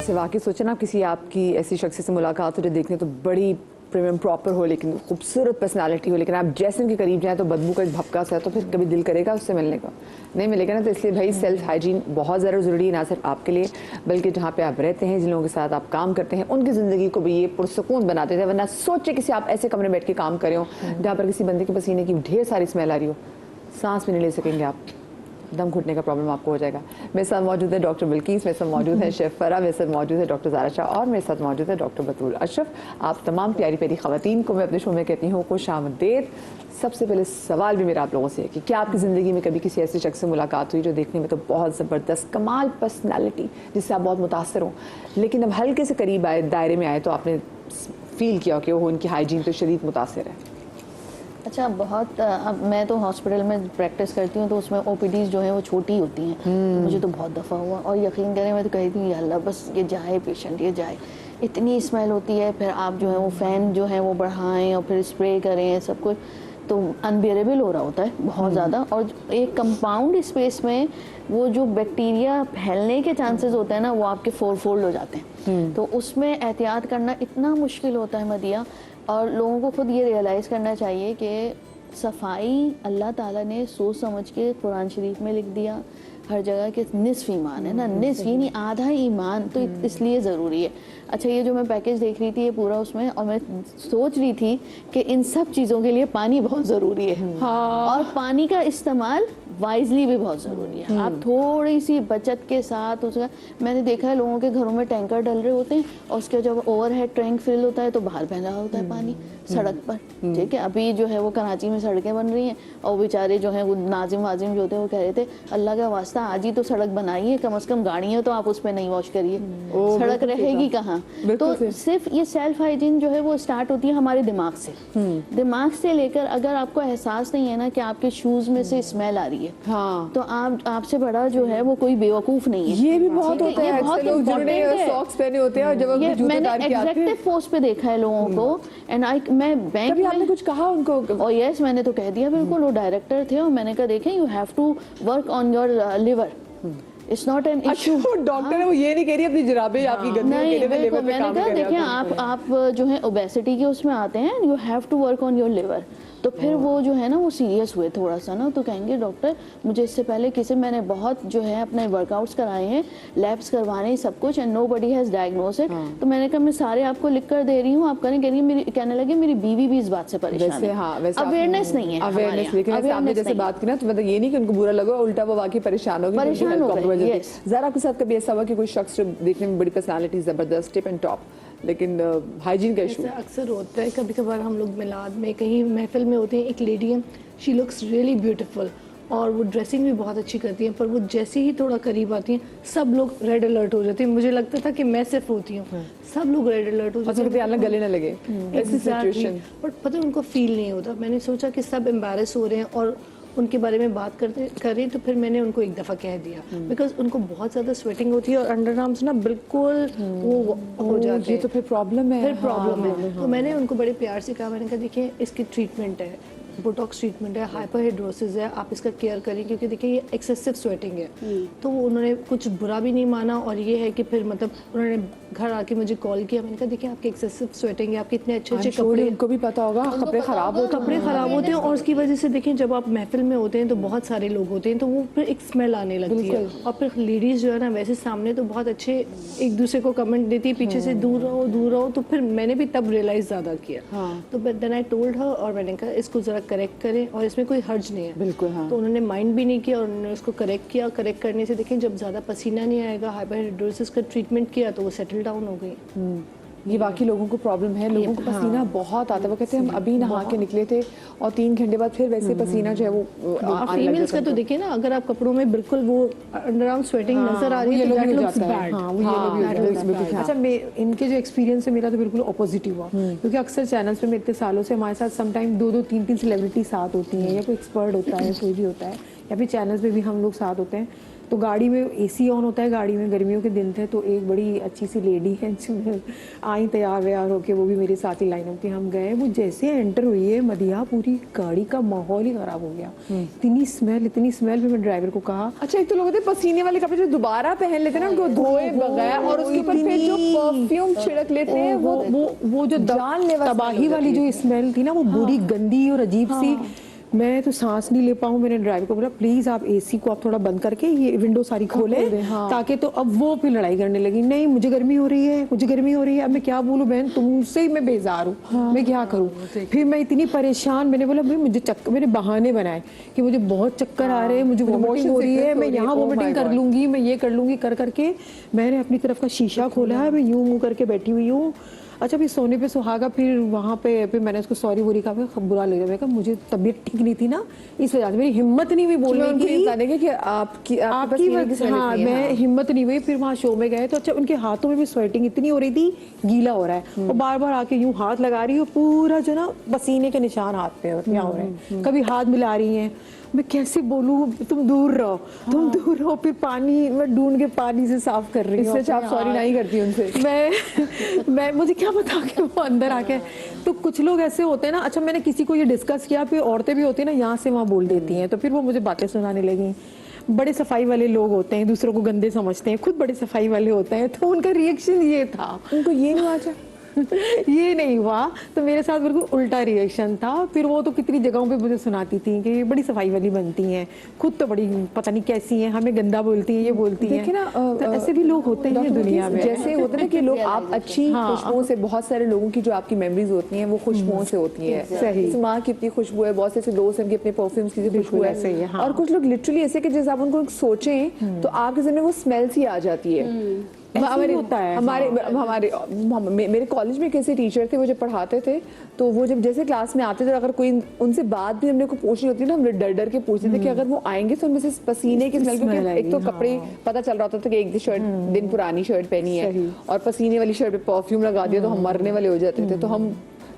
वैसे वाकई सोचे ना किसी आपकी ऐसी शख्स से मुलाकात हो जो देखने तो बड़ी प्रीमियम प्रॉपर हो, लेकिन खूबसूरत पर्सनालिटी हो, लेकिन आप जैसे उनके करीब जाए तो बदबू का एक भपका सा है, तो फिर कभी दिल करेगा उससे मिलने का? नहीं मिलेगा ना। तो इसलिए भाई सेल्फ हाइजीन बहुत ज़्यादा ज़रूरी है, ना सिर्फ आपके लिए बल्कि जहाँ पे आप रहते हैं, जिन लोगों के साथ आप काम करते हैं, उनकी ज़िंदगी को भी ये पुरसकून बनाते थे। वरना सोचे किसी आप ऐसे कमरे में बैठ के काम कर रहे हो जहाँ पर किसी बंदे के पसीने की ढेर सारी स्मेल आ रही हो, सांस भी नहीं ले सकेंगे आप, दम घुटने का प्रॉब्लम आपको हो जाएगा। मेरे साथ मौजूद है डॉक्टर बिल्कीस, मेरे साथ मौजूद है शेफ फरा, मेरे साथ मौजूद है डॉक्टर ज़ारा शाह और मेरे साथ मौजूद है डॉक्टर बतूल अशरफ। आप तमाम प्यारी प्यारी ख़वातीन को मैं अपने शो में कहती हूँ खुशामदीद। सबसे पहले सवाल भी मेरा आप लोगों से है कि क्या आपकी ज़िंदगी में कभी किसी ऐसे शख्स से मुलाकात हुई जो देखने में तो बहुत ज़बरदस्त कमाल पर्सनैलिटी, जिससे आप बहुत मुतासर हो, लेकिन अब हल्के से करीब आए, दायरे में आए तो आपने फील किया कि वो उनकी हाइजीन तो शदीद मुतासर है? अच्छा, बहुत अब मैं तो हॉस्पिटल में प्रैक्टिस करती हूँ तो उसमें ओपीडीज जो है वो छोटी होती हैं, तो मुझे तो बहुत दफ़ा हुआ और यकीन करें मैं तो कही थी अल्लाह बस ये जाए पेशेंट, ये जाए। इतनी स्मेल होती है, फिर आप जो है वो फ़ैन जो है वो बढ़ाएं और फिर स्प्रे करें, सब कुछ तो अनबियरेबल हो रहा होता है बहुत ज़्यादा। और एक कंपाउंड स्पेस में वो जो बैक्टीरिया फैलने के चांसेस होते हैं ना वो आपके 4 फोल्ड हो जाते हैं, तो उसमें एहतियात करना इतना मुश्किल होता है मदिया। और लोगों को खुद ये रियलाइज़ करना चाहिए कि सफाई अल्लाह ताला ने सोच समझ के कुरान शरीफ में लिख दिया, हर जगह के निस्फ ईमान है ना, निस्फ यानी आधा ईमान, तो इसलिए ज़रूरी है। अच्छा, ये जो मैं पैकेज देख रही थी ये पूरा उसमें, और मैं सोच रही थी कि इन सब चीज़ों के लिए पानी बहुत ज़रूरी है। और पानी का इस्तेमाल वाइजली भी बहुत ज़रूरी है। आप थोड़ी सी बचत के साथ उसका, मैंने देखा है लोगों के घरों में टैंकर डल रहे होते हैं और उसके जब ओवरहेड टैंक फिल होता है तो बाहर बह रहा होता है पानी सड़क पर, ठीक है। अभी जो है वो कराची में सड़कें बन रही हैं और बेचारे जो हैं वो नाजिम वाजिम जो होते हैं वो कह रहे थे अल्लाह का वास्ता आज ही तो सड़क बनाइए, कम से कम गाड़ियाँ तो आप उस पर नहीं वॉश करिए, सड़क रहेगी कहाँ। तो सिर्फ ये सेल्फ हाइजीन जो है वो स्टार्ट होती है हमारे दिमाग से, दिमाग से लेकर अगर आपको एहसास नहीं है ना कि आपके शूज में से स्मेल आ रही है, हाँ, तो आपसे बड़ा जो है वो कोई बेवकूफ नहीं है। ये भी बहुत होता है, बहुत इम्पोर्टेंट है। सॉक्स पहने होते हैं और जब अपने जूते उतार के आते हैं, एग्जैक्टिव पोस्ट पे देखा है लोगों को। एंड मैं बैंक कभी आपने कुछ कहा उनको? और यस, मैंने तो कह दिया बिल्कुल। वो डायरेक्टर थे और मैंने कहा देखें you have to work on your liver, it's not an issue. Doctor है वो ये नहीं कह रही अपनी जुराबें आपकी गंदी हो गई, बिल्कुल। मैंने कहा देखिए आप जो है ओबेसिटी के उसमें आते हैं, you have to work on your liver. तो फिर वो जो है ना वो सीरियस हुए थोड़ा सा ना, तो कहेंगे डॉक्टर मुझे इससे पहले किसी मैंने बहुत जो है अपने वर्कआउट्स कराए हैं, लैब्स करवाने सब कुछ, and nobody has diagnose it. तो मैंने कहा मैं सारे आपको लिख कर दे रही हूँ, आप करें। कह रही मेरी, कहने लगे मेरी बीवी भी इस बात से परेशान है। अवेयरनेस नहीं है, अवेयरनेस। लेकिन आपने जैसे बात की ना तो मतलब ये नहीं कि उनको बुरा लगा, उल्टा वो वाकई परेशान हो गए। ज़रा आपके साथ कभी ऐसा हुआ कि कोई शख्स जो देखने में बड़ी पर्सनालिटी जबरदस्त टिप एंड टॉप, लेकिन हाइजीन का इशू? अक्सर होता है, कभी कभार हम लोग मिलाद में कहीं महफिल में होते हैं, एक लेडी है, शी लुक्स रियली ब्यूटीफुल और वो ड्रेसिंग भी बहुत अच्छी करती हैं, पर वो जैसे ही थोड़ा करीब आती हैं सब लोग रेड अलर्ट हो जाते हैं। मुझे लगता था कि मैं सिर्फ होती हूँ, सब लोग रेड अलर्ट हो जाते हैं, गले न लगे ऐसी सिचुएशन। बट पता है उनको फील नहीं होता। मैंने सोचा कि सब एम्बैरेस हो रहे हैं और उनके बारे में बात कर रही, तो फिर मैंने उनको एक दफ़ा कह दिया, बिकॉज उनको बहुत ज़्यादा स्वेटिंग होती है और अंडर आर्म्स ना बिल्कुल वो हो जाते हैं, तो फिर प्रॉब्लम है। फिर प्रॉब्लम है। तो मैंने उनको बड़े प्यार से कहा, मैंने कहा देखिए इसकी ट्रीटमेंट है, बोटॉक्स ट्रीटमेंट है, हाइपरहाइड्रोसिस है, आप इसका केयर करें क्योंकि देखिए ये एक्सेसिव स्वेटिंग है। तो उन्होंने कुछ बुरा भी नहीं माना और ये है कि फिर मतलब उन्होंने घर आके मुझे कॉल किया। मैंने कहा देखिए आपकी एक्सेसिव स्वेटिंग है, आपके इतने अच्छे अच्छे कपड़े, उनको भी पता होगा कपड़े खराब होते हैं और उसकी वजह से देखिए जब आप महफिल में होते हैं तो बहुत सारे लोग होते हैं, तो वो फिर एक स्मेल आने लगती है। और फिर लेडीज़ जो है ना वैसे सामने तो बहुत अच्छे एक दूसरे को कमेंट देती है, पीछे से दूर रहो। तो फिर मैंने भी तब रियलाइज़ ज़्यादा किया। तो देन आई टोल्ड हर और मैंने कहा इसको ज़रा करेक्ट करें और इसमें कोई हर्ज नहीं है। बिल्कुल, हाँ। तो उन्होंने माइंड भी नहीं किया और उन्होंने उसको करेक्ट किया। करेक्ट करने से देखें जब ज़्यादा पसीना नहीं आएगा, हाइपरहाइड्रोसिस का ट्रीटमेंट किया तो वो सेटल डाउन हो गई। ये बाकी लोगों को प्रॉब्लम है, लोगों को पसीना बहुत आता है। वो कहते हैं हम अभी नहा के निकले थे और 3 घंटे बाद फिर वैसे पसीना जो है वो फीमेल्स का तो देखिए ना, अगर आप कपड़ों में बिल्कुल वो अंडर आर्म स्वेटिंग नजर आ रही है तो दैट लुक्स बैड। अच्छा, इनके जो एक्सपीरियंस है मेरा तो बिल्कुल ऑपोजिट ही हुआ, क्योंकि अक्सर चैनल्स पे में इतने सालों से हमारे साथ समटाइम 2-2, 3-3 सेलिब्रिटी साथ होती हैं, या कोई एक्सपर्ट होता है, कोई भी होता है, या फिर चैनल्स पे भी हम लोग साथ होते हैं। तो गाड़ी में एसी ऑन होता है गाड़ी में, गर्मियों के दिन थे, तो एक बड़ी अच्छी सी लेडी है जो आई तैयार व्यार होके, वो भी मेरे साथ ही लाइनअप थी, हम गए, वो जैसे एंटर हुई है मदिया, पूरी गाड़ी का माहौल ही खराब हो गया। इतनी स्मेल फिर मैं ड्राइवर को कहा, अच्छा एक तो लोग होते हैं पसीने वाले कपड़े जो दोबारा पहन लेते हैं ना, उनको धोए बगैर और उसके ऊपर फिर जो परफ्यूम छिड़क लेते हैं, वो जो जानलेवा तबाही वाली जो स्मेल थी ना, वो बुरी गंदी और अजीब सी, मैं तो सांस नहीं ले पाऊँ। मैंने ड्राइवर को बोला प्लीज आप एसी को आप थोड़ा बंद करके ये विंडो सारी खोले, ताकि, तो अब वो फिर लड़ाई करने लगी, नहीं मुझे गर्मी हो रही है, मुझे गर्मी हो रही है। अब मैं क्या बोलूं बहन, तुमसे ही मैं बेजार हूँ, मैं क्या करूँ। फिर मैं इतनी परेशान, मैंने बोला भाई मुझे चक्कर, मैंने बहाने बनाए कि मुझे बहुत चक्कर आ रहे हैं, मुझे वोमिटिंग हो रही है, मैं यहाँ वोमिटिंग कर लूंगी, मैं ये कर लूंगी, कर करके मैंने अपनी तरफ का शीशा खोला है, मैं यूं मुंह करके बैठी हुई हूँ। अच्छा फिर सोने पे सुहागा, फिर वहाँ पे फिर मैंने उसको सॉरी बोली, कहा बुरा लग रहा है, मुझे तबीयत ठीक नहीं थी ना, इस वजह से मेरी हिम्मत नहीं हुई बोलने की आपकी हाँ, मैं हिम्मत नहीं हुई। फिर वहाँ शो में गए तो अच्छा उनके हाथों में भी स्वेटिंग इतनी हो रही थी, गीला हो रहा है, और बार बार आके यूं हाथ लगा रही है, पूरा जो ना पसीने के निशान हाथ पे यहाँ हो रहे हैं, कभी हाथ मिला रही हैं। मैं कैसे बोलूँ, तुम दूर रहो, तुम दूर रहो। फिर पानी मैं ढूंढ के पानी से साफ कर रही हूँ, इससे आप सॉरी नहीं करती उनसे। मैं मुझे क्या पता कि वो अंदर आके, तो कुछ लोग ऐसे होते हैं ना। अच्छा मैंने किसी को ये डिस्कस किया, फिर औरतें भी होती है ना, यहाँ से वहाँ बोल देती हैं, तो फिर वो मुझे बातें सुनाने लगी। बड़े सफाई वाले लोग होते हैं, दूसरों को गंदे समझते हैं, खुद बड़े सफाई वाले होते हैं, तो उनका रिएक्शन ये था, उनको ये नहीं आता ये नहीं हुआ, तो मेरे साथ बिल्कुल उल्टा रिएक्शन था। फिर वो तो कितनी जगहों पे मुझे सुनाती थी कि बड़ी सफाई वाली बनती हैं, खुद तो बड़ी पता नहीं कैसी हैं, हमें गंदा बोलती हैं, ये बोलती हैं। देखिए ना, तो ऐसे भी लोग होते हैं दुनिया में। जैसे होता है ना कि लोग आप अच्छी खुशबुओं से, बहुत सारे लोगों की जो आपकी मेमोरीज होती हैं वो खुशबुओं से होती है। सही, माँ की अपनी खुशबू है, बहुत से ऐसे दोस्त हैं कि अपने परफ्यूम्स की खुशबू है, सही है। और कुछ लोग लिटरली ऐसे कि जैसे आप उनको सोचें तो आपके ज़हन में वो स्मेल सी आ जाती है। मेरे कॉलेज में कैसे टीचर थे, वो जब पढ़ाते थे तो वो जब जैसे क्लास में आते थे, अगर कोई उनसे बात भी हमने को पूछनी होती ना, हम डर डर के पूछते थे कि अगर वो आएंगे तो उनमें से पसीने की स्मेल, क्योंकि एक तो कपड़े पता चल रहा होता था कि एक दिन पुरानी शर्ट पहनी है और पसीने वाली शर्ट पे परफ्यूम लगा दिया तो हम मरने वाले हो जाते थे। तो हम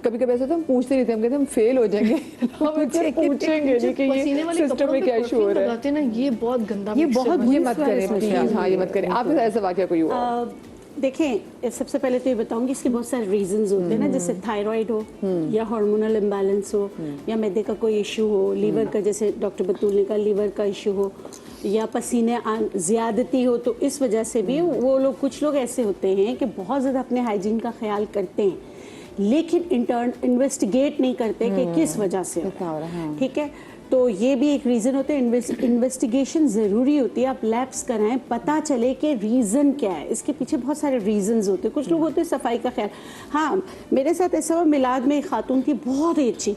कभी कभी ऐसा तो हम पूछते नहीं थे, हम कहते हम फेल हो जाएंगे, हम पूछेंगे नहीं कि ये सिस्टम में क्या इशू हो रहा है ना, ये बहुत गंदा, ये बहुत, ये मत करें प्लीज। हाँ ये मत करें। आपके साथ ऐसा वाकया कोई हुआ? देखें, सबसे पहले तो ये बताऊंगी, इसके बहुत सारे रीजंस होते हैं ना, जैसे थायराइड हो या हार्मोनल इम्बैलेंस हो या मैदे का कोई इशू हो, लीवर का, जैसे डॉक्टर बतूल ने कहा लीवर का इशू हो, या पसीने ज़्यादती हो, तो इस वजह से भी वो लोग, कुछ लोग ऐसे होते हैं कि बहुत ज़्यादा अपने हाइजीन का ख्याल करते हैं लेकिन इन्वेस्टिगेट नहीं करते कि किस वजह से हो रहा है। ठीक है, तो ये भी एक रीज़न होता है। इन्वेस्टिगेशन ज़रूरी होती है, आप लैब्स कराएं, पता चले कि रीज़न क्या है। इसके पीछे बहुत सारे रीज़न्स होते हैं। कुछ लोग होते हैं सफाई का ख्याल। हाँ, मेरे साथ ऐसा हुआ, मिलाद में एक खातून थी बहुत ही अच्छी,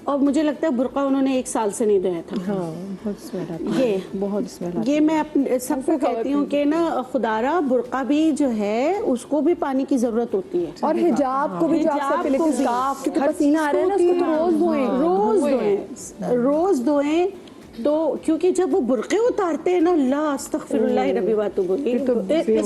और मुझे लगता है बुर्का उन्होंने 1 साल से नहीं धोया था। हाँ, बहुत स्मेल ये मैं अपने सबको कहती हूँ कि ना, खुदारा बुर्का भी जो है उसको भी पानी की जरूरत होती है, और हिजाब को भी, जो आप सब लेते स्कार्फ, क्योंकि पसीना आ रहा है ना, उसको तो रोज धोएं, रोज धोएं। तो क्योंकि जब वो बुर्के उतारते हैं ना, अल्लाह अस्तगफिरुल्लाह रब्बी बातों बोली, इस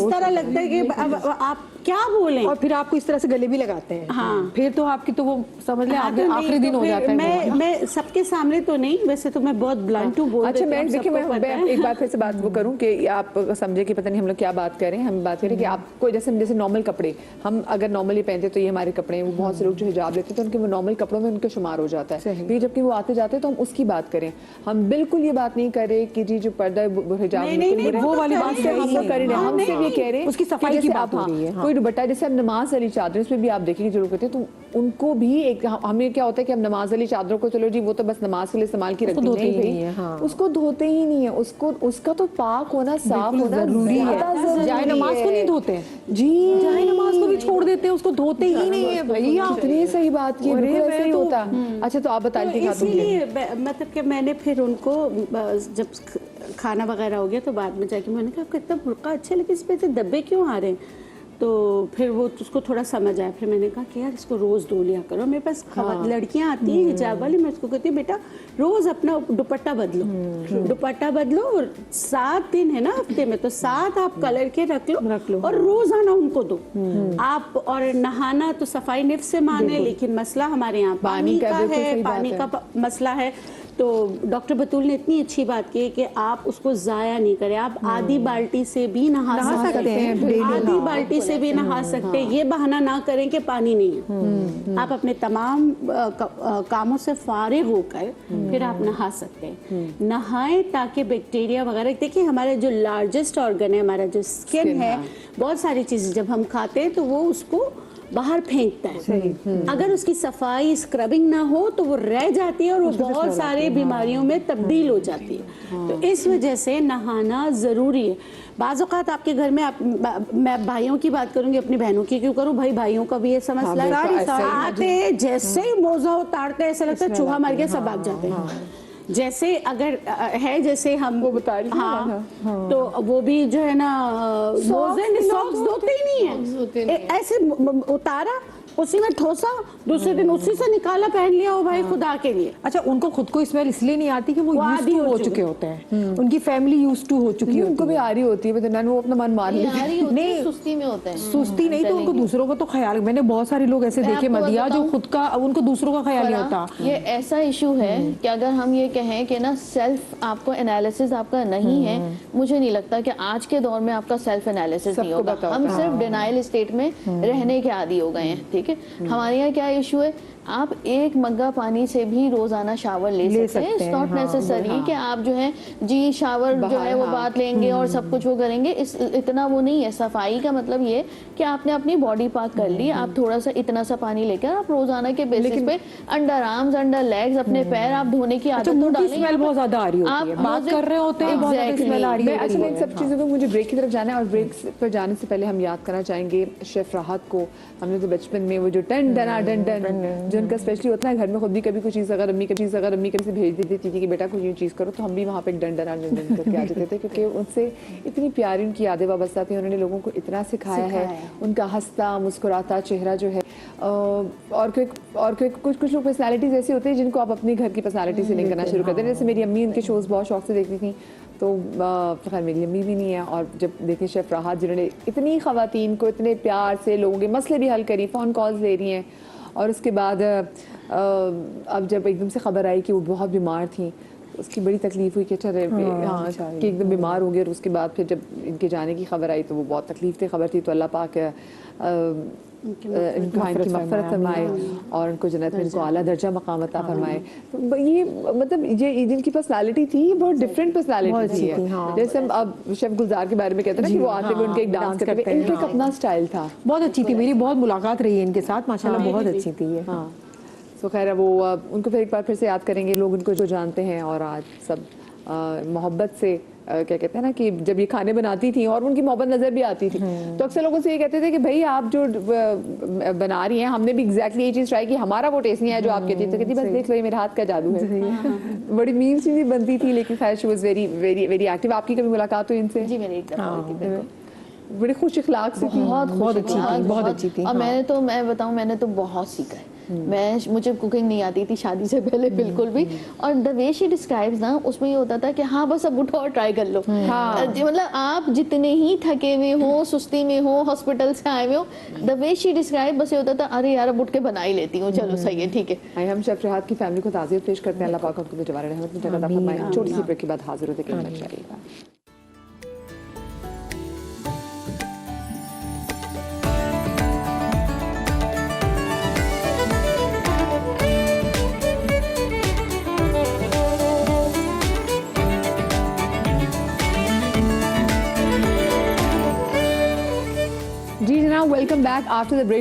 तरह लगता है कि अब आप क्या बोलें, और फिर आपको इस तरह से गले भी लगाते हैं। हाँ, फिर तो आपकी तो वो समझ ले आखिरी दिन हो जाता है। मैं सबके सामने तो नहीं, वैसे तो मैं बहुत ब्लंट हूँ, बोल अच्छा मैं देखिए, मैं एक बार फिर से बात वो करूँ कि आप समझे कि पता नहीं हम लोग क्या बात करें। हम बात करें कि आपको जैसे नॉर्मल कपड़े हम अगर नॉर्मली पहनते तो ये हमारे कपड़े हैं, वो बहुत से लोग जो हिजाब लेते हैं तो उनके वो नॉर्मल कपड़ों में उनके शुमार हो जाता है। फिर जबकि वो आते जाते हैं तो हम उसकी बात करें। हम बिल्कुल ये बात नहीं करें कि जी जो पर्दा हिजाब, वो वाली बात हम लोग कर रहे हैं, हम सिर्फ ये कह रहे हैं उसकी सफाई की बात हो रही है। कोई दुपट्टा, जैसे हम नमाज वाली चादर, इसमें भी आप देखेंगे जो लोग कहते हैं, तो उनको भी एक, हमें क्या होता है कि हम नमाज वाली चादरों को, चलो जी वो तो बस नमाज के लिए इस्तेमाल की रखते हैं, उसको धोते ही नहीं है, उसको उसका तो पाक होना, साफ होना जरूरी है। जाए नमाज को नहीं धोते जी, जाए नमाज को भी छोड़ देते हैं, उसको धोते ही नहीं है भैया। कितनी सही बात की, बिल्कुल ऐसे ही होता। अच्छा तो आप बताइए। इसीलिए मतलब कि मैंने फिर उनको जब खाना वगैरह हो गया तो बाद में जाके मैंने कहा आपका इतना बुर्का अच्छा, लेकिन इस पे से धब्बे क्यों आ रहे हैं? तो फिर वो उसको थोड़ा समझ आया। फिर मैंने कहा कि यार इसको रोज़ धो लिया करो। मेरे पास लड़कियां आती हैं हिजाब वाली, मैं उसको कहती हूँ बेटा रोज़ अपना दुपट्टा बदलो, दुपट्टा बदलो, और 7 दिन है ना हफ्ते में, तो 7 आप कलर के रख लो और रोज़ाना उनको दो आप। और नहाना तो सफाई निफ्स से माने, लेकिन मसला हमारे यहाँ पानी का है, पानी का मसला है। तो डॉक्टर बतूल ने इतनी अच्छी बात की कि आप उसको ज़ाया नहीं करें, आप आधी बाल्टी से भी नहा सकते हैं, आधी बाल्टी से भी नहा सकते हैं। ये बहाना ना करें कि पानी नहीं है। आप अपने तमाम कामों से फारिग होकर फिर आप नहा सकते हैं। नहाएं ताकि बैक्टीरिया वगैरह, देखिए हमारा जो लार्जेस्ट ऑर्गन है, हमारा जो स्किन है, बहुत सारी चीज़ें जब हम खाते हैं तो वो उसको बाहर फेंकता है। अगर उसकी सफाई स्क्रबिंग ना हो तो वो रह जाती है और वो बहुत सारे बीमारियों में तब्दील हो जाती है। तो इस वजह से नहाना ज़रूरी है। बाज़ औक़ात आपके घर में मैं भाइयों की बात करूंगी, अपनी बहनों की क्यों करूं, भाई भाइयों का भी ये समस्या है। आते जैसे ही मोजा उतारते ऐसा लगता है चूहा मर गया, सब भाग जाते हैं। जैसे अगर है जैसे हम वो बता रही थी हाँ, तो वो भी जो है ना मोजे सॉक्स धोते ही नहीं है, ऐसे उतारा उसी में ठोसा, दूसरे दिन उसी से निकाला पहन लिया हो भाई खुदा के लिए। अच्छा, उनको खुद को स्मेल इसलिए नहीं आती कि वो यूज्ड टू हो चुके होते हैं, उनकी फैमिली यूज्ड टू हो चुकी होती है। उनको भी आ रही होती है, बट वो अपना मन मान लेते हैं। नहीं, सुस्ती में होते हैं। सुस्ती नहीं तो उनको दूसरों का तो ख्याल, मैंने बहुत सारे लोग ऐसे देखे मदिया जो खुद का, उनको दूसरों का ख्याल नहीं होता। ये ऐसा इशू है कि अगर हम ये कहें कि ना सेल्फ आपको एनालिसिस आपका नहीं है, मुझे नहीं लगता कि आज के दौर में आपका सेल्फ एनालिसिस नहीं होगा। हम सिर्फ डिनाइल स्टेट में रहने के आदी हो गए हैं। ठीक है, हमारे यहाँ क्या इशू है, आप एक मग्गा पानी से भी रोजाना शावर ले सकते हैं। इट्स नॉट नेसेसरी कि आप जो है जी शावर जो है वो बात लेंगे और सब कुछ वो करेंगे, इतना वो नहीं है। सफाई का मतलब ये कि आपने अपनी बॉडी पाक कर ली, आप थोड़ा सा इतना सा पानी लेकर आप रोजाना के बेसिस पे अंडर आर्म्स, अंडर लेग्स, अपने पैर आप धोने की आदत तो डालें। स्मेल बहुत ज्यादा आ रही होती है, बात कर रहे होते हैं, बहुत ज्यादा स्मेल आ रही है। अच्छा, इन सब चीज़ों को मुझे ब्रेक की तरफ जाना है, और ब्रेक पर जाने से पहले हम याद करना चाहेंगे शेफ राहत को। हमने तो बचपन में वो जो टन डना डन डन जो उनका स्पेशली होता है, घर में खुद भी कभी कोई चीज़ अगर अम्मी कभी से भेज देती थी कि बेटा कोई यूँ चीज़ करो, तो हम भी वहाँ पे एक डन डना डन डन करके आ जाते थे, क्योंकि उनसे इतनी प्यारी उनकी यादें वाबस्ता थी। उन्होंने लोगों को इतना सिखाया है, उनका हंसता मुस्कुराता चेहरा जो है। और कुछ लोग पर्सनैलिटीज़ ऐसी होती है जिनको आप अपने घर की पर्सनैलिटी से लिंक करना शुरू करते हैं। जैसे मेरी अम्मी उनके शोज़ बहुत शौक से देखती थी, तो खैर मेरी अम्मी भी नहीं है, और जब देखी शेफ राहत जिन्होंने इतनी ख़वातीन को इतने प्यार से लोगों के मसले भी हल करी, फ़ोन कॉल्स ले रही हैं, और उसके बाद अब जब एकदम से खबर आई कि वो बहुत बीमार थी, उसकी बड़ी तकलीफ हुई कि अच्छा कि एकदम बीमार हो गए। और उसके बाद फिर जब इनके जाने की खबर आई तो वो बहुत तकलीफ खबर थी। तो अल्लाह पाक इनकी मग़फ़िरत फरमाए और उनको जन्नत में इनको आला दर्जा मकाम अता फरमाए। तो ये मतलब ये जिनकी पर्सनालिटी थी, ये बहुत डिफरेंट पर्सनालिटी थी। जैसे हम अब शेफ गुलजार के बारे में कहते हैं ना कि वो आते हुए उनके एक डांस करते थे, इनका एक अपना स्टाइल था, बहुत अच्छी थी। मेरी बहुत मुलाकात रही है इनके साथ, माशाल्लाह बहुत अच्छी थी ये। हाँ, तो खैर वो उनको फिर एक बार फिर से याद करेंगे, लोग उनको जो जानते हैं। और आज सब मोहब्बत से क्या कहते हैं ना कि जब ये खाने बनाती थी और उनकी मोहब्बत नज़र भी आती थी, तो अक्सर लोगों से ये कहते थे कि भाई आप जो बना रही हैं, हमने भी एग्जैक्टली ये चीज़ ट्राई की, हमारा वो टेस्ट नहीं है जो आप कहती थी। तो कहती बस देख लो ये मेरे हाथ का जादू है। बड़ी मीम सी भी बनती थी, लेकिन खैर she was very very very active. आपकी कभी मुलाकात हुई इनसे? जी, मेरी एक दफा हुई थी। बड़ी खुश इखलाक से थी, बहुत अच्छी थी। और मैं बताऊं, मैंने तो बहुत सीखा है। मुझे कुकिंग नहीं आती थी शादी से पहले बिल्कुल भी, और द वे शी डिस्क्राइब्स ना, उसमें ये होता था कि हाँ बस अब उठो और ट्राई कर लो। मतलब आप जितने ही थके हुए हो, सुस्ती में हो, हॉस्पिटल से आए हुए हो, द वे शी डिस्क्राइब बस ये होता था अरे यार अब उठ के बना ही लेती हूँ, चलो सही है ठीक है। हम शेफ राहत की फैमिली को ताज़ियत पेश करते हैं। अल्लाह पाक उनको जवार रहमत में जगह अता फरमाए। छोटी सी ब्रेक के बाद हाजिर होते हैं, चाहिएगा। जी जनाब, welcome back after the break.